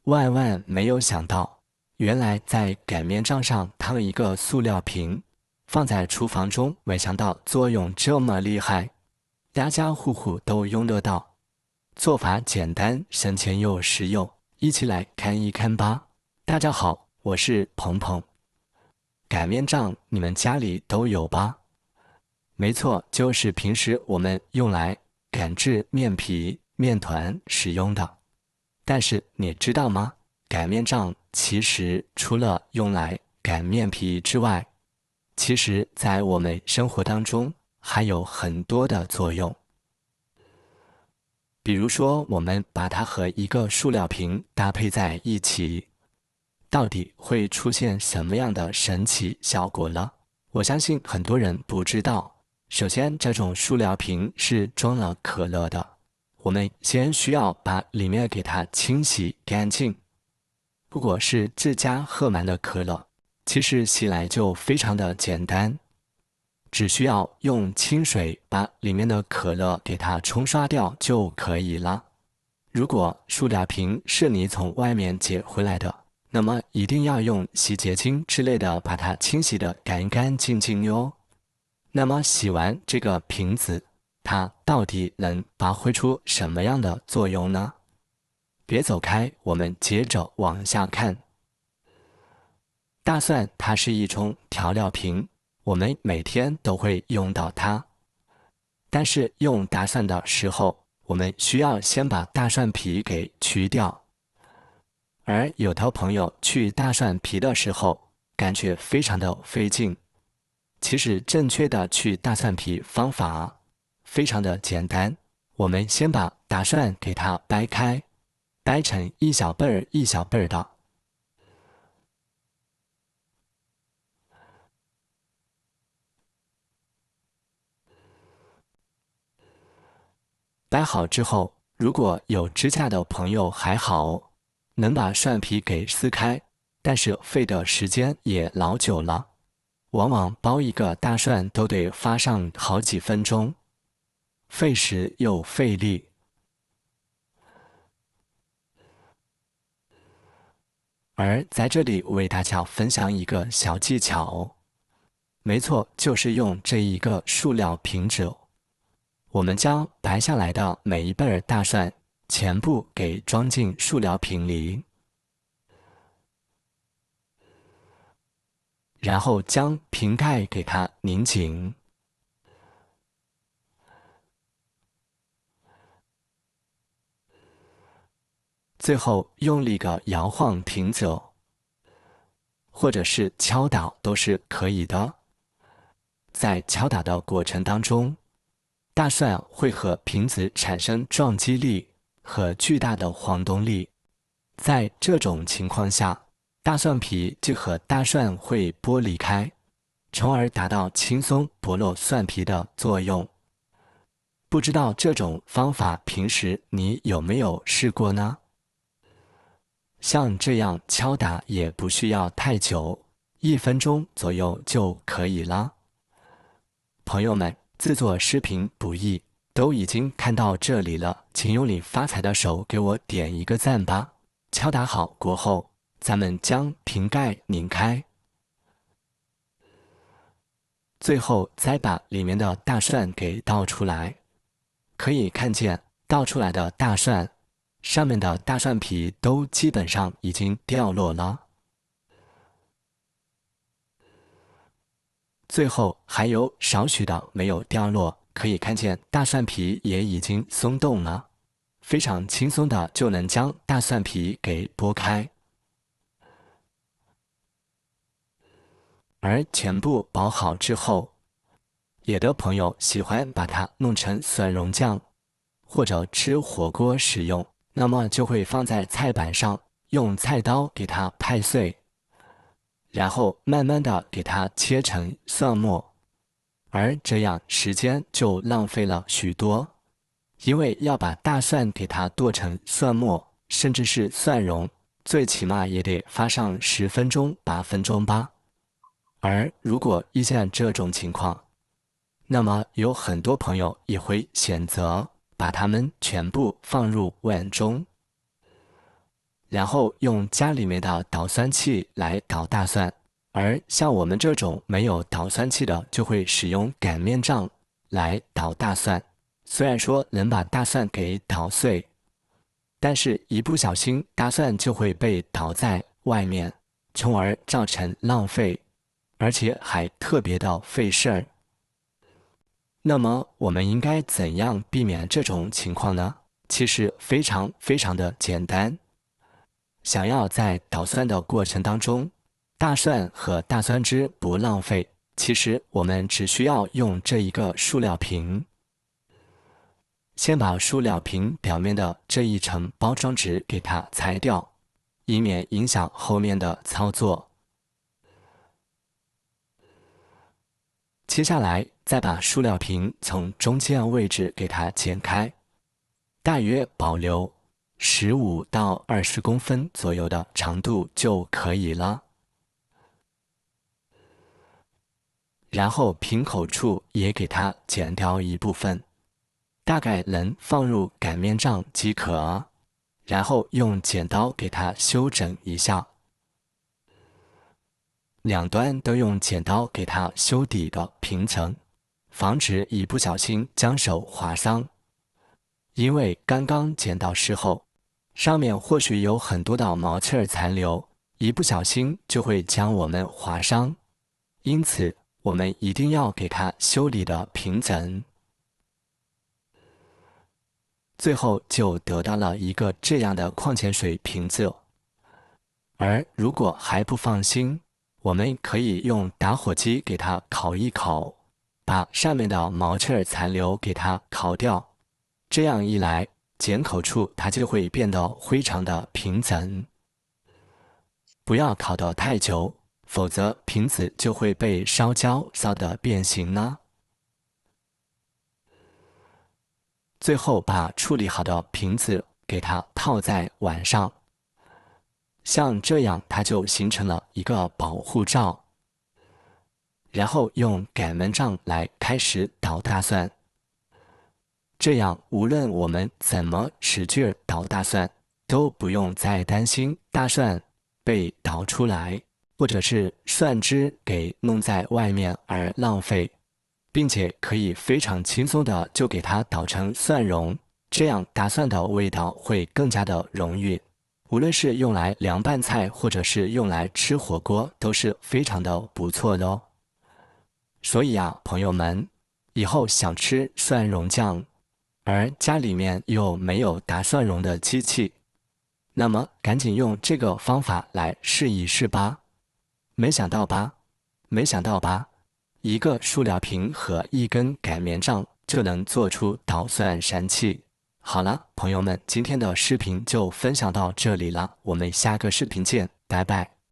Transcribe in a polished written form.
万万没有想到，原来在擀面杖上烫一个塑料瓶，放在厨房中，没想到作用这么厉害，家家户户都用得到。做法简单，省钱又实用，一起来看一看吧。大家好，我是鹏鹏。擀面杖你们家里都有吧？没错，就是平时我们用来擀制面皮、面团使用的。但是你知道吗？擀面杖其实除了用来擀面皮之外，其实在我们生活当中还有很多的作用。比如说，我们把它和一个塑料瓶搭配在一起，到底会出现什么样的神奇效果呢？我相信很多人不知道。首先，这种塑料瓶是装了可乐的，我们先需要把里面给它清洗干净。如果是自家喝满的可乐，其实洗来就非常的简单，只需要用清水把里面的可乐给它冲刷掉就可以了。如果塑料瓶是你从外面捡回来的，那么一定要用洗洁精之类的把它清洗的干干净净哟。那么洗完这个瓶子，它到底能发挥出什么样的作用呢？别走开，我们接着往下看。大蒜它是一种调料品，我们每天都会用到它。但是用大蒜的时候，我们需要先把大蒜皮给去掉。而有的朋友去大蒜皮的时候，感觉非常的费劲。其实正确的去大蒜皮方法非常的简单，我们先把大蒜给它掰开，掰成一小瓣儿一小瓣儿的。掰好之后，如果有指甲的朋友还好，能把蒜皮给撕开，但是费的时间也老久了。往往剥一个大蒜都得花上好几分钟，费时又费力。而在这里为大家分享一个小技巧，没错，就是用这一个塑料瓶子，我们将掰下来的每一瓣大蒜全部给装进塑料瓶里，然后将瓶盖给它拧紧。最后用力的摇晃瓶子，或者是敲打都是可以的。在敲打的过程当中，大蒜会和瓶子产生撞击力和巨大的晃动力。在这种情况下，大蒜皮就和大蒜会剥离开，从而达到轻松剥落蒜皮的作用。不知道这种方法平时你有没有试过呢？像这样敲打也不需要太久，1分钟左右就可以了。朋友们，制作视频不易，都已经看到这里了，请用你发财的手给我点一个赞吧。敲打好过后，咱们将瓶盖拧开，最后再把里面的大蒜给倒出来。可以看见倒出来的大蒜，上面的大蒜皮都基本上已经掉落了。最后还有少许的没有掉落，可以看见大蒜皮也已经松动了，非常轻松的就能将大蒜皮给剥开。而全部剥好之后，有的朋友喜欢把它弄成蒜蓉酱，或者吃火锅使用，那么就会放在菜板上，用菜刀给它拍碎，然后慢慢的给它切成蒜末。而这样时间就浪费了许多，因为要把大蒜给它剁成蒜末，甚至是蒜蓉，最起码也得花上10分钟、8分钟吧。而如果遇见这种情况，那么有很多朋友也会选择把它们全部放入碗中，然后用家里面的捣蒜器来捣大蒜。而像我们这种没有捣蒜器的，就会使用擀面杖来捣大蒜。虽然说能把大蒜给捣碎，但是一不小心大蒜就会被捣在外面，从而造成浪费，而且还特别的费事儿。那么我们应该怎样避免这种情况呢？其实非常非常的简单。想要在捣蒜的过程当中，大蒜和大蒜汁不浪费，其实我们只需要用这一个塑料瓶，先把塑料瓶表面的这一层包装纸给它裁掉，以免影响后面的操作。接下来再把塑料瓶从中间位置给它剪开，大约保留15到20公分左右的长度就可以了。然后瓶口处也给它剪掉一部分，大概能放入擀面杖即可。然后用剪刀给它修整一下，两端都用剪刀给它修底的平层，防止一不小心将手划伤。因为刚刚剪到时候，上面或许有很多的毛刺残留，一不小心就会将我们划伤。因此我们一定要给它修理的平整。最后就得到了一个这样的矿泉水瓶子。而如果还不放心，我们可以用打火机给它烤一烤，把上面的毛刺残留给它烤掉。这样一来，剪口处它就会变得非常的平整。不要烤得太久，否则瓶子就会被烧焦，烧得变形呢。最后把处理好的瓶子给它套在碗上，像这样它就形成了一个保护罩。然后用擀面杖来开始捣大蒜，这样无论我们怎么使劲捣大蒜，都不用再担心大蒜被捣出来，或者是蒜汁给弄在外面而浪费，并且可以非常轻松的就给它捣成蒜蓉，这样大蒜的味道会更加的浓郁。无论是用来凉拌菜，或者是用来吃火锅，都是非常的不错的哦。所以啊，朋友们，以后想吃蒜蓉酱，而家里面又没有打蒜蓉的机器，那么赶紧用这个方法来试一试吧。没想到吧？没想到吧？一个塑料瓶和一根擀面杖就能做出捣蒜神器。好了，朋友们，今天的视频就分享到这里了，我们下个视频见，拜拜。